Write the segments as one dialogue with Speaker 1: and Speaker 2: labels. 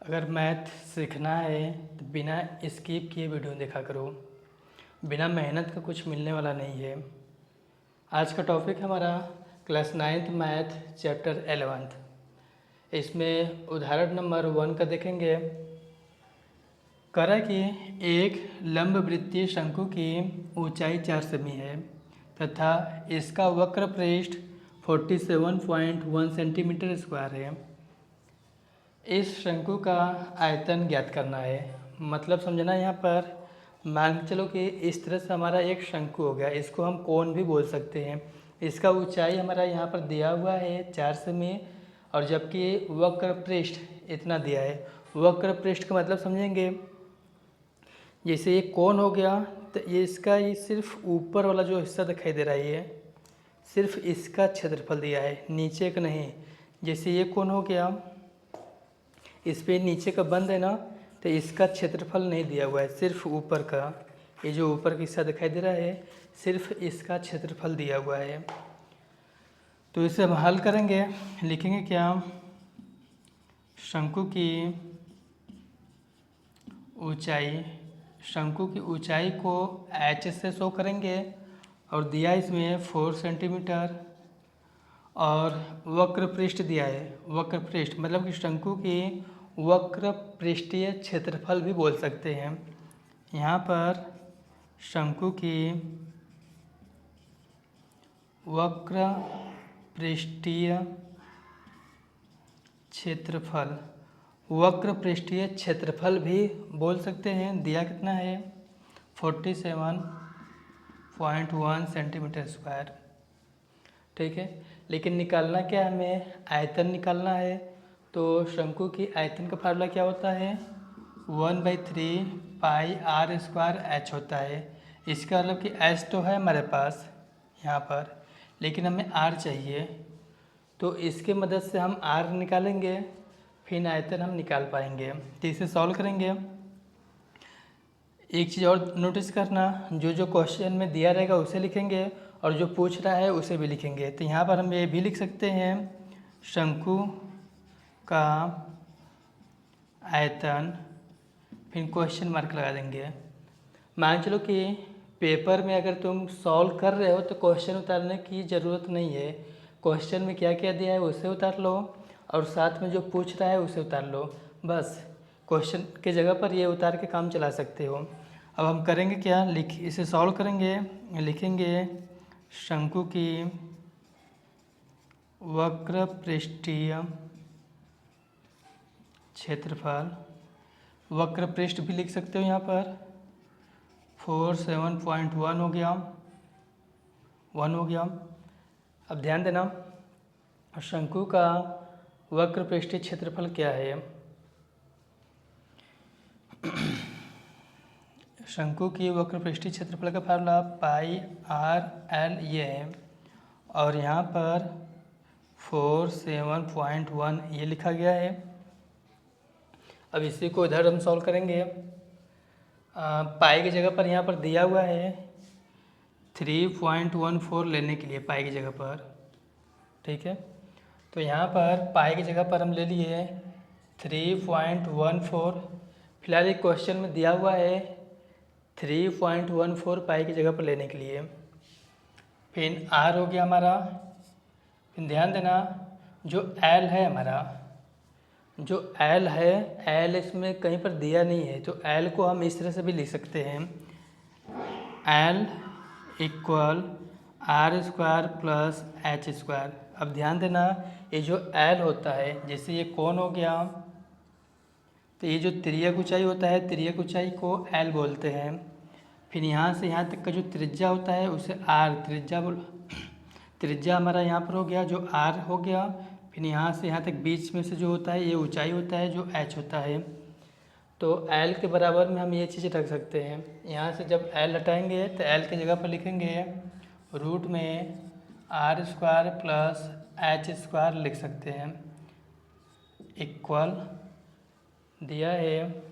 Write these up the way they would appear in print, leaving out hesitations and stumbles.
Speaker 1: अगर मैथ सीखना है तो बिना स्किप किए वीडियो देखा करो। बिना मेहनत का कुछ मिलने वाला नहीं है। आज का टॉपिक है हमारा class 9th math chapter 11th। इसमें उदाहरण नंबर 1 का देखेंगे। करा कि एक लंबवृत्तीय शंकु की ऊंचाई 4 सेमी है तथा इसका वक्र पृष्ठ 47.1 सेंटीमीटर स्क्वायर है। इस शंकु का आयतन ज्ञात करना है। मतलब समझना यहाँ पर, मान के चलो कि इस तरह से हमारा एक शंकु हो गया, इसको हम कोण भी बोल सकते हैं। इसका ऊंचाई हमारा यहाँ पर दिया हुआ है 4 सेमी और जबकि वक्र पृष्ठ इतना दिया है। वक्र पृष्ठ का मतलब समझेंगे, जैसे ये कोण हो गया तो ये इसका ये सिर्फ ऊपर वाला जो हिस्सा दिखाई दे रहा है ये सिर्फ इसका क्षेत्रफल दिया है, नीचे का नहीं। जैसे ये कोण हो गया, इस पे नीचे का बंद है ना, तो इसका क्षेत्रफल नहीं दिया हुआ है, सिर्फ ऊपर का। ये जो ऊपर का हिस्सा दिखाई दे रहा है सिर्फ इसका क्षेत्रफल दिया हुआ है। तो इसे हम हल करेंगे, लिखेंगे क्या, शंकु की ऊंचाई, शंकु की ऊंचाई को h से शो करेंगे और दिया इसमें 4 सेंटीमीटर और वक्र पृष्ठ दिया है। वक्र पृष्ठ मतलब कि शंकु की वक्र पृष्ठीय क्षेत्रफल भी बोल सकते हैं। यहाँ पर शंकु की वक्र पृष्ठीय क्षेत्रफल, वक्र पृष्ठीय क्षेत्रफल भी बोल सकते हैं। दिया कितना है 47.1 सेंटीमीटर स्क्वायर। ठीक है, लेकिन निकालना क्या है, हमें आयतन निकालना है। तो शंकु की आयतन का फार्मूला क्या होता है, 1/3 पाई आर स्क्वायर एच होता है। इसका मतलब कि एच तो है हमारे पास यहाँ पर, लेकिन हमें आर चाहिए, तो इसके मदद से हम आर निकालेंगे, फिर आयतन हम निकाल पाएंगे। तो इसे सॉल्व करेंगे। एक चीज़ और नोटिस करना, जो जो क्वेश्चन में दिया रहेगा उसे लिखेंगे और जो पूछ रहा है उसे भी लिखेंगे। तो यहाँ पर हम ये भी लिख सकते हैं, शंकु का आयतन, फिर क्वेश्चन मार्क लगा देंगे। मान चलो कि पेपर में अगर तुम सॉल्व कर रहे हो तो क्वेश्चन उतारने की ज़रूरत नहीं है। क्वेश्चन में क्या क्या दिया है उसे उतार लो और साथ में जो पूछ रहा है उसे उतार लो, बस। क्वेश्चन के जगह पर ये उतार के काम चला सकते हो। अब हम करेंगे क्या, इसे सॉल्व करेंगे, लिखेंगे शंकु की वक्र पृष्ठीय क्षेत्रफल, वक्र पृष्ठ भी लिख सकते हो यहाँ पर 47.1 हो गया, 1 हो गया। अब ध्यान देना, शंकु का वक्र पृष्ठीय क्षेत्रफल क्या है। शंकु की वक्र पृष्ठीय क्षेत्रफल का फार्मूला पाई आर एल ये है और यहाँ पर 47.1 ये लिखा गया है। अब इसी को इधर हम सॉल्व करेंगे। पाई की जगह पर यहाँ पर दिया हुआ है 3.14 लेने के लिए पाई की जगह पर, ठीक है। तो यहाँ पर पाई की जगह पर हम ले लिए 3.14। फिलहाल एक क्वेश्चन में दिया हुआ है 3.14 पाई की जगह पर लेने के लिए। फिर आर हो गया हमारा। फिर ध्यान देना, जो एल है हमारा, जो एल है, एल इसमें कहीं पर दिया नहीं है, तो एल को हम इस तरह से भी लिख सकते हैं, L equal R square plus H square. अब ध्यान देना, ये जो एल होता है, जैसे ये कोण हो गया, तो ये जो तिर्यक ऊंचाई होता है, तिर्यक ऊंचाई को एल बोलते हैं। फिर यहाँ से यहाँ तक का जो त्रिज्या होता है उसे आर त्रिज्या हमारा यहाँ पर हो गया, जो आर हो गया। फिर यहाँ से यहाँ तक बीच में से जो होता है ये ऊंचाई होता है, जो एच होता है। तो एल के बराबर में हम ये चीज़ रख सकते हैं। यहाँ से जब एल हटाएंगे तो एल की जगह पर लिखेंगे रूट में R square plus H square लिख सकते हैं, इक्वल दिया है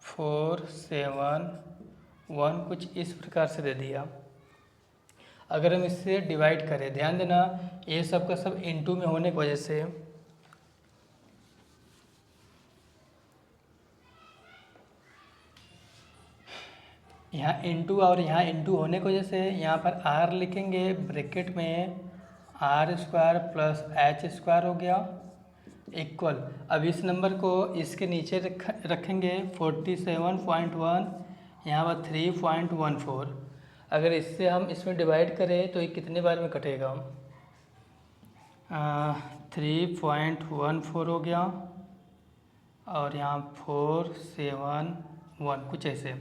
Speaker 1: 471, कुछ इस प्रकार से दे दिया। अगर हम इससे डिवाइड करें, ध्यान देना ये सब का सब इनटू में होने की वजह से यहाँ इंटू और यहाँ इंटू होने की वजह से यहाँ पर आर लिखेंगे ब्रैकेट में R square plus H square हो गया इक्वल। अब इस नंबर को इसके नीचे रखेंगे 47.1, यहाँ पर 3.14। अगर इससे हम इसमें डिवाइड करें तो ये कितने बार में कटेगा? 3.14 हो गया और यहाँ 471 कुछ ऐसे।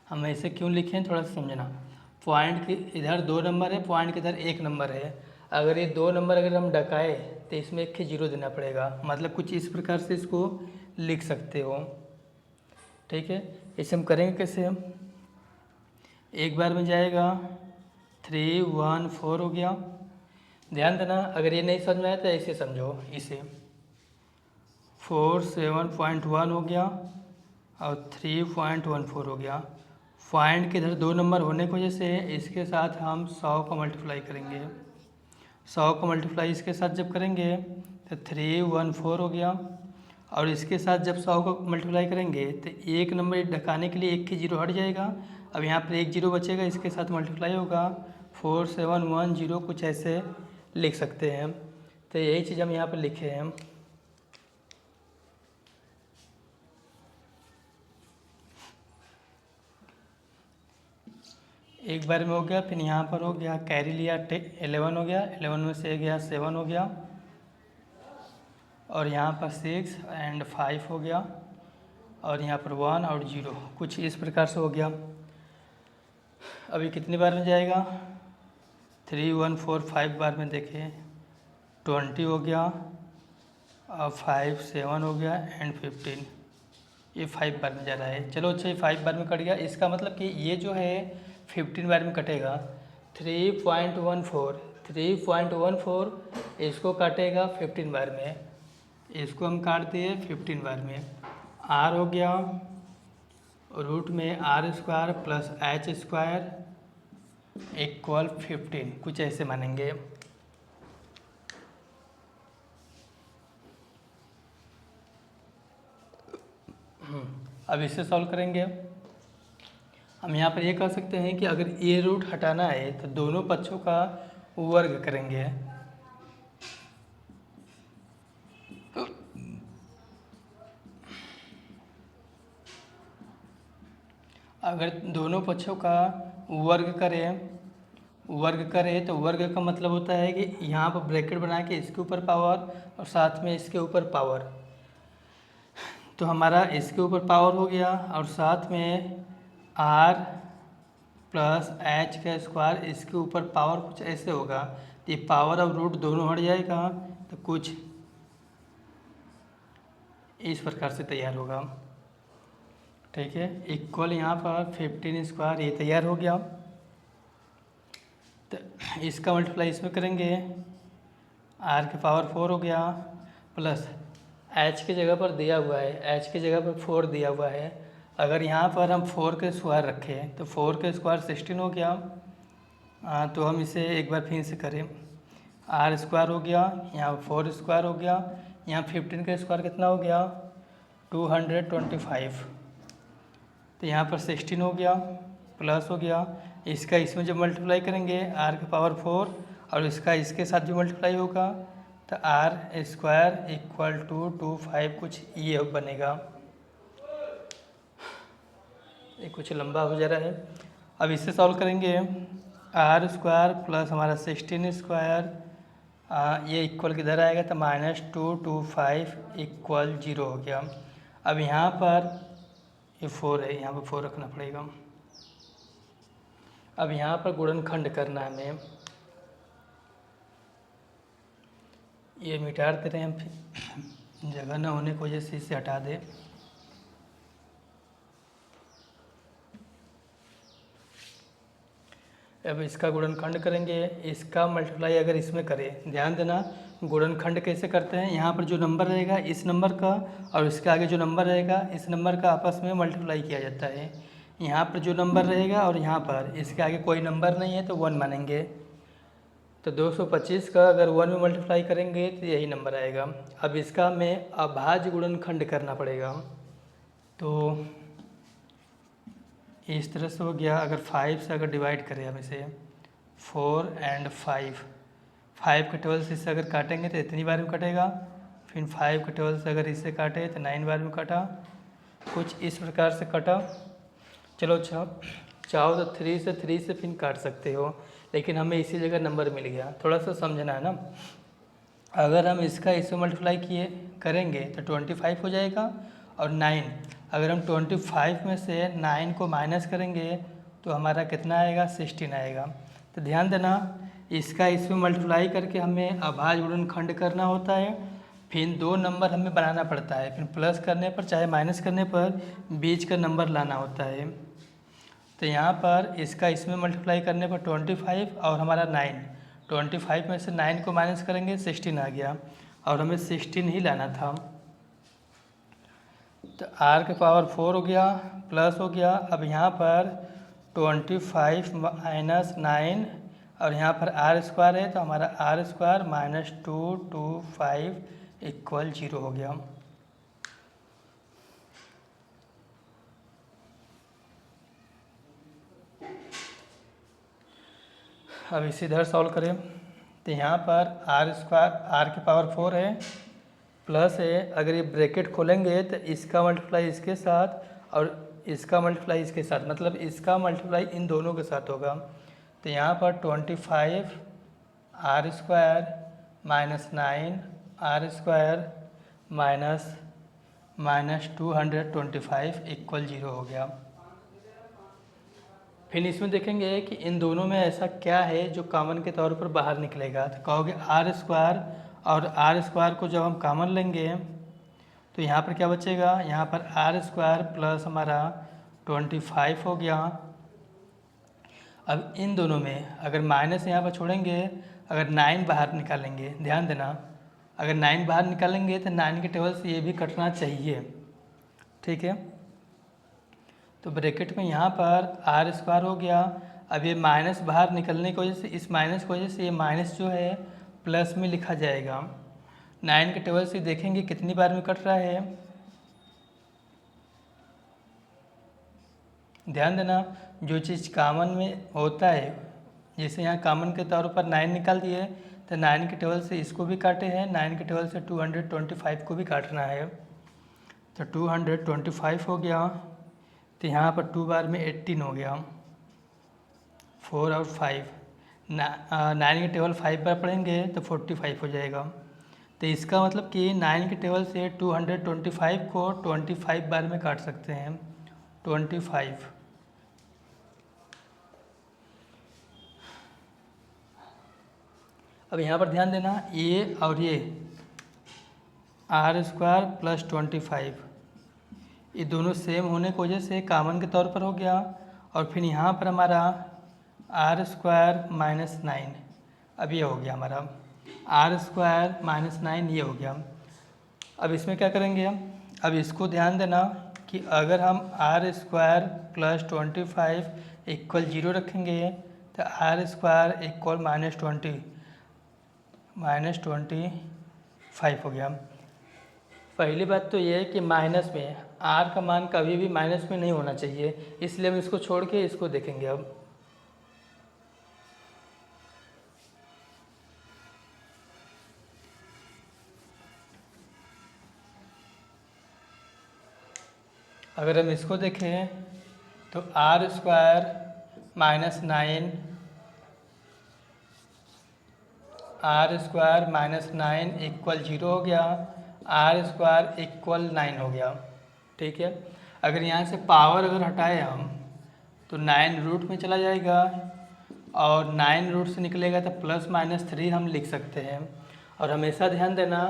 Speaker 1: हम ऐसे क्यों लिखें थोड़ा सा समझना। पॉइंट के इधर 2 नंबर है, पॉइंट के इधर 1 नंबर है। अगर ये 2 नंबर अगर हम डकाए तो इसमें 1 0 देना पड़ेगा। मतलब कुछ इस प्रकार से इसको लिख सकते हो, ठीक है। इसे हम करेंगे कैसे? हम एक बार में जाएगा 314 हो गया। ध्यान देना, अगर ये नहीं समझ में आया तो ऐसे समझो। इसे 47.1 हो गया और 3.14 हो गया। पॉइंट के इधर 2 नंबर होने की वजह से इसके साथ हम 100 का मल्टीप्लाई करेंगे। 100 का मल्टीप्लाई इसके साथ जब करेंगे तो 314 हो गया और इसके साथ जब 100 का मल्टीप्लाई करेंगे तो एक नंबर ढकाने के लिए 1 की 0 हट जाएगा। अब यहाँ पर 1 0 बचेगा, इसके साथ मल्टीप्लाई होगा 4710 कुछ ऐसे लिख सकते हैं। तो यही चीज़ हम यहाँ पर लिखे हैं। एक बार में हो गया, फिर यहाँ पर हो गया कैरी लिया 11 हो गया, 11 में से गया 7 हो गया और यहाँ पर 6 एंड 5 हो गया और यहाँ पर 1 और 0 कुछ इस प्रकार से हो गया। अभी कितनी बार में जाएगा? 3 1 4 5 बार में देखें 20 हो गया और 5 7 हो गया एंड 15। ये 5 बार में जा रहा है। चलो अच्छा, ये 5 बार में कट गया। इसका मतलब कि ये जो है 15 बार में कटेगा। 3.14 इसको काटेगा 15 बार में, इसको हम काट दिए 15 बार में। आर हो गया रूट में R square plus H square equal 15 कुछ ऐसे मानेंगे। अब इससे सॉल्व करेंगे। हम यहाँ पर ये कह सकते हैं कि अगर ये रूट हटाना है तो दोनों पक्षों का वर्ग करेंगे। अगर दोनों पक्षों का वर्ग करें तो वर्ग का मतलब होता है कि यहाँ पर ब्रैकेट बना के इसके ऊपर पावर और साथ में इसके ऊपर पावर। तो हमारा इसके ऊपर पावर हो गया और साथ में आर प्लस एच का स्क्वायर इसके ऊपर पावर कुछ ऐसे होगा। तो ये पावर और रूट दोनों हट जाएगा तो कुछ इस प्रकार से तैयार होगा, ठीक है। इक्वल यहाँ पर 15 स्क्वायर ये तैयार हो गया। तो इसका मल्टीप्लाई इसमें करेंगे, आर के पावर 4 हो गया प्लस एच की जगह पर दिया हुआ है, एच की जगह पर 4 दिया हुआ है। अगर यहाँ पर हम 4 के स्क्वायर रखें तो 4 के स्क्वायर 16 हो गया। तो हम इसे एक बार फिर से करें, आर स्क्वायर हो गया, यहाँ 4 स्क्वायर हो गया, यहाँ 15 का स्क्वायर कितना हो गया 225। तो यहाँ पर 16 हो गया प्लस हो गया, इसका इसमें जब मल्टीप्लाई करेंगे आर के पावर 4 और इसका इसके साथ जो मल्टीप्लाई होगा तो आर स्क्वायर इक्वल टू 25 कुछ ये बनेगा। ये कुछ लंबा हो जा रहा है। अब इससे सॉल्व करेंगे, आर स्क्वायर प्लस हमारा 16 स्क्वायर ये इक्वल किधर आएगा तो -225 इक्वल 0 हो गया। अब यहाँ पर ये 4 है, यहाँ पर 4 रखना पड़ेगा। अब यहाँ पर गुणनखंड करना है हमें, ये मिटा दे रहे हैं हम, फिर जगह न होने की वजह से इसे हटा दें। अब इसका गुणनखंड करेंगे, इसका मल्टीप्लाई अगर इसमें करें, ध्यान देना गुणनखंड कैसे करते हैं। यहाँ पर जो नंबर रहेगा इस नंबर का और इसके आगे जो नंबर रहेगा इस नंबर का आपस में मल्टीप्लाई किया जाता है। यहाँ पर जो नंबर रहेगा और यहाँ पर इसके आगे कोई नंबर नहीं है तो 1 मानेंगे। तो 225 का अगर 1 में मल्टीप्लाई करेंगे तो यही नंबर आएगा। अब इसका हमें अभाज्य गुणनखंड करना पड़ेगा। तो इस तरह से हो गया। अगर 5 से अगर डिवाइड करें हम इसे 4 और 5 के 12 से इससे अगर काटेंगे तो इतनी बार में कटेगा, फिर 5 के 12 से अगर इससे काटे तो 9 बार में कटा, कुछ इस प्रकार से कटा। चलो चाहो तो 3 से फिर काट सकते हो, लेकिन हमें इसी जगह नंबर मिल गया। थोड़ा सा समझना है ना। अगर हम इसका इससे मल्टीप्लाई करेंगे तो 25 हो जाएगा, और 9 अगर हम 25 में से 9 को माइनस करेंगे तो हमारा कितना आएगा, 16 आएगा। तो ध्यान देना, इसका इसमें मल्टीप्लाई करके हमें अभाज्य गुणनखंड करना होता है, फिर 2 नंबर हमें बनाना पड़ता है, फिर प्लस करने पर चाहे माइनस करने पर बीच का नंबर लाना होता है। तो यहाँ पर इसका इसमें मल्टीप्लाई करने पर 25 और हमारा 9, 25 में से 9 को माइनस करेंगे 16 आ गया, और हमें 16 ही लाना था। तो r के पावर 4 हो गया, प्लस हो गया। अब यहाँ पर 25 माइनस 9 और यहाँ पर आर स्क्वायर है, तो हमारा आर स्क्वायर माइनस 225 इक्वल 0 हो गया। अब इसे इधर सॉल्व करें तो यहाँ पर आर स्क्वायर आर की पावर 4 है, प्लस है। अगर ये ब्रैकेट खोलेंगे तो इसका मल्टीप्लाई इसके साथ और इसका मल्टीप्लाई इसके साथ, मतलब इसका मल्टीप्लाई इन दोनों के साथ होगा। तो यहाँ पर 25 R square minus 9 R square minus 225 equal 0 हो गया। फिर इसमें देखेंगे कि इन दोनों में ऐसा क्या है जो कॉमन के तौर पर बाहर निकलेगा। तो कहोगे आर स्क्वायर, और आर स्क्वायर को जब हम कॉमन लेंगे तो यहाँ पर क्या बचेगा, यहाँ पर आर स्क्वायर प्लस हमारा 25 हो गया। अब इन दोनों में अगर माइनस यहाँ पर छोड़ेंगे, अगर 9 बाहर निकालेंगे, ध्यान देना, अगर 9 बाहर निकालेंगे तो 9 के टेबल से ये भी कटना चाहिए, ठीक है। तो ब्रैकेट में यहाँ पर आर स्क्वायर हो गया। अब ये माइनस बाहर निकलने की वजह से, इस माइनस की वजह से ये माइनस जो है प्लस में लिखा जाएगा। 9 के टेबल से देखेंगे कितनी बार में कट रहा है, ध्यान देना। जो चीज़ कॉमन में होता है, जैसे यहाँ कॉमन के तौर पर 9 निकाल दिए, तो 9 के टेबल से इसको भी काटे हैं, 9 के टेबल से 225 को भी काटना है। तो 225 हो गया, तो यहाँ पर 2 बार में 18 हो गया, 4 और 5, 9 के टेबल 5 बार पढ़ेंगे तो 45 हो जाएगा। तो इसका मतलब कि 9 के टेबल से 225 को 25 बार में काट सकते हैं, 25। अब यहाँ पर ध्यान देना, ये और ये आर स्क्वायर प्लस 25 ये दोनों सेम होने की वजह से कॉमन के तौर पर हो गया। और फिर यहाँ पर हमारा आर स्क्वायर माइनस 9, अब ये हो गया हमारा आर स्क्वायर माइनस 9, ये हो गया। अब इसमें क्या करेंगे हम, अब इसको ध्यान देना कि अगर हम आर स्क्वायर प्लस 25 इक्वल 0 रखेंगे तो आर स्क्वायर इक्वल माइनस 25 हो गया। पहली बात तो ये है कि माइनस में आर का मान कभी भी माइनस में नहीं होना चाहिए, इसलिए हम इसको छोड़ के इसको देखेंगे। अब अगर हम इसको देखें तो R square minus 9 R square minus 9 equal 0 हो गया, आर स्क्वायर इक्वल 9 हो गया, ठीक है। अगर यहाँ से पावर अगर हटाए हम तो 9 रूट में चला जाएगा, और 9 रूट से निकलेगा तो प्लस माइनस 3 हम लिख सकते हैं। और हमेशा ध्यान देना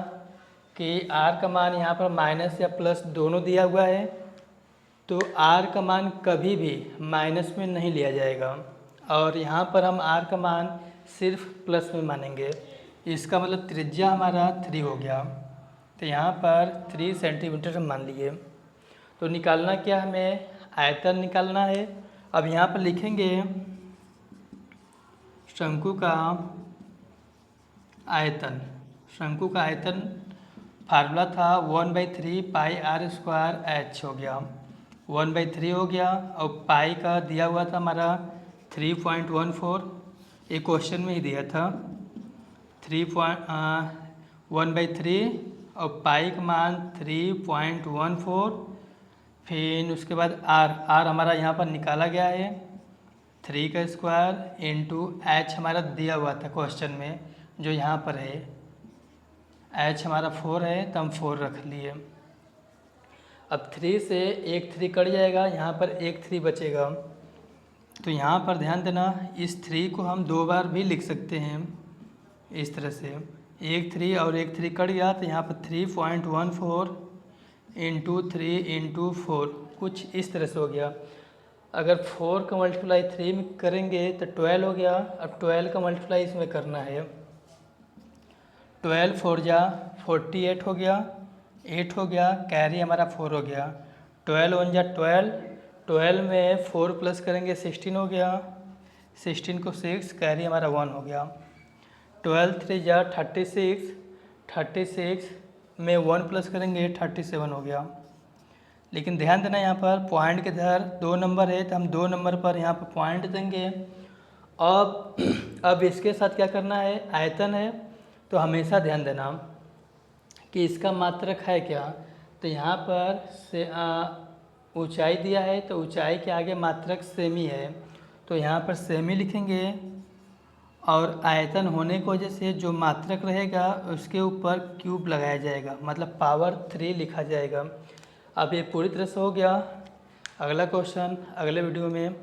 Speaker 1: कि आर का मान यहाँ पर माइनस या प्लस दोनों दिया हुआ है, तो आर का मान कभी भी माइनस में नहीं लिया जाएगा, और यहाँ पर हम आर का मान सिर्फ प्लस में मानेंगे। इसका मतलब त्रिज्या हमारा 3 हो गया, तो यहाँ पर 3 सेंटीमीटर हम मान लिए। तो निकालना क्या, हमें आयतन निकालना है। अब यहाँ पर लिखेंगे शंकु का आयतन। शंकु का आयतन फार्मूला था 1/3 पाई आर स्क्वायर एच हो गया। 1/3 हो गया। और पाई का दिया हुआ था हमारा 3.14, एक क्वेश्चन में ही दिया था 1/3 और पाई का मान 3.14। फिर उसके बाद आर हमारा यहाँ पर निकाला गया है 3 का स्क्वायर इंटू एच हमारा दिया हुआ था क्वेश्चन में जो यहाँ पर है। एच हमारा 4 है तो हम 4 रख लिए। अब 3 से एक 3 कट जाएगा, यहाँ पर एक 3 बचेगा। तो यहाँ पर ध्यान देना, इस 3 को हम 2 बार भी लिख सकते हैं इस तरह से। एक 3 और एक 3 कट गया तो यहाँ पर 3.14 इंटू 3 इंटू 4 कुछ इस तरह से हो गया। अगर 4 का मल्टीप्लाई 3 में करेंगे तो 12 हो गया। अब 12 का मल्टीप्लाई इसमें करना है। 12 4 जा 48 हो गया, 8 हो गया, कैरी हमारा 4 हो गया। 12 1 जा 12, 12 में 4 प्लस करेंगे 16 हो गया, 16 को 6, कैरी हमारा 1 हो गया। 12 3 जा 36, 36 में 1 प्लस करेंगे 37 हो गया। लेकिन ध्यान देना यहाँ पर पॉइंट के इधर 2 नंबर है तो हम 2 नंबर पर यहाँ पर पॉइंट देंगे। अब इसके साथ क्या करना है, आयतन है तो हमेशा ध्यान देना कि इसका मात्रक है क्या। तो यहाँ पर से ऊंचाई दिया है तो ऊंचाई के आगे मात्रक सेमी है तो यहाँ पर सेमी लिखेंगे। और आयतन होने की वजह से जो मात्रक रहेगा उसके ऊपर क्यूब लगाया जाएगा, मतलब पावर 3 लिखा जाएगा। अब ये पूरी तरह से हो गया। अगला क्वेश्चन अगले वीडियो में